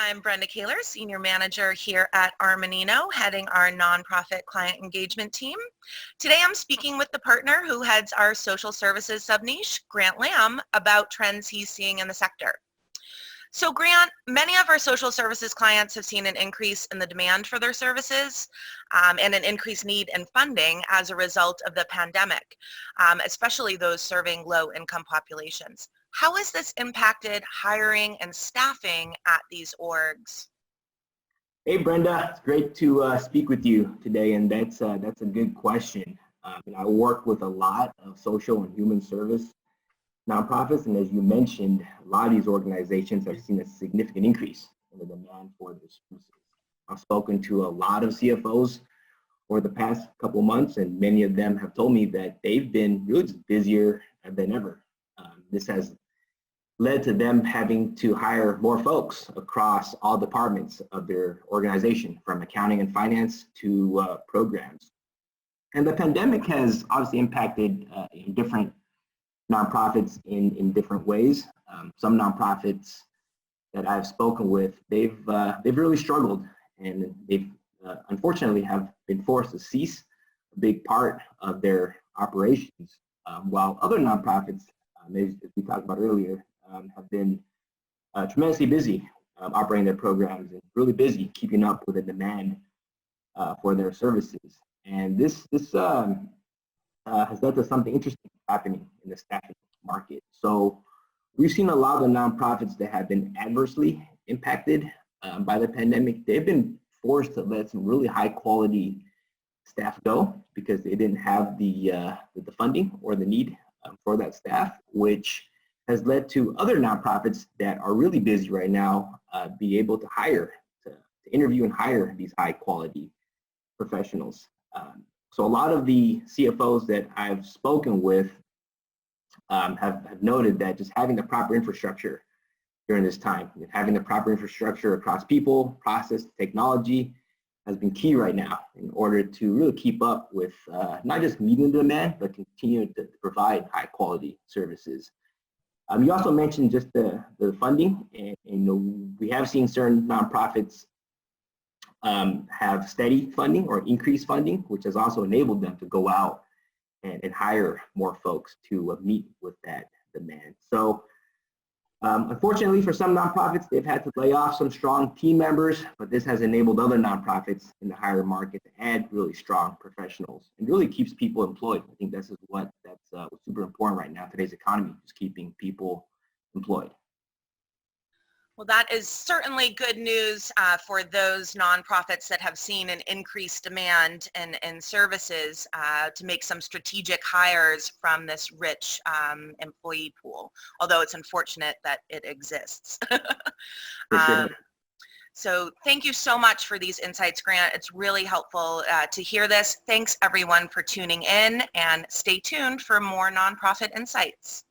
I'm Brenda Kahler, Senior Manager here at Armanino, heading our nonprofit client engagement team. Today I'm speaking with the partner who heads our social services sub-niche, Grant Lam, about trends he's seeing in the sector. So Grant, many of our social services clients have seen an increase in the demand for their services and an increased need in funding as a result of the pandemic, especially those serving low-income populations. How has this impacted hiring and staffing at these orgs? Hey Brenda, it's great to speak with you today, and that's a good question. I work with a lot of social and human service nonprofits, and as you mentioned, a lot of these organizations have seen a significant increase in the demand for their services. I've spoken to a lot of CFOs over the past couple of months, and many of them have told me that they've been really just busier than ever. This has led to them having to hire more folks across all departments of their organization, from accounting and finance to programs. And the pandemic has obviously impacted different nonprofits in different ways. Some nonprofits that I've spoken with, they've really struggled, and they've unfortunately have been forced to cease a big part of their operations, while other nonprofits, as we talked about earlier, have been tremendously busy operating their programs and really busy keeping up with the demand for their services. And this has led to something interesting happening in the staffing market. So we've seen a lot of the nonprofits that have been adversely impacted by the pandemic. They've been forced to let some really high quality staff go because they didn't have the funding or the need for that staff, which has led to other nonprofits that are really busy right now be able to hire, to interview and hire these high quality professionals. So a lot of the CFOs that I've spoken with have noted that just having the proper infrastructure during this time, having the proper infrastructure across people, process, technology has been key right now in order to really keep up with not just meeting the demand, but continue to provide high quality services. You also mentioned just the funding, and we have seen certain nonprofits have steady funding or increased funding, which has also enabled them to go out and hire more folks to meet with that demand. So unfortunately for some nonprofits, they've had to lay off some strong team members, but this has enabled other nonprofits in the higher market to add really strong professionals and really keeps people employed. I think that's what's super important right now in today's economy, is keeping people employed. Well, that is certainly good news for those nonprofits that have seen an increased demand in services to make some strategic hires from this rich employee pool, although it's unfortunate that it exists. So thank you so much for these insights, Grant. It's really helpful to hear this. Thanks everyone for tuning in, and stay tuned for more nonprofit insights.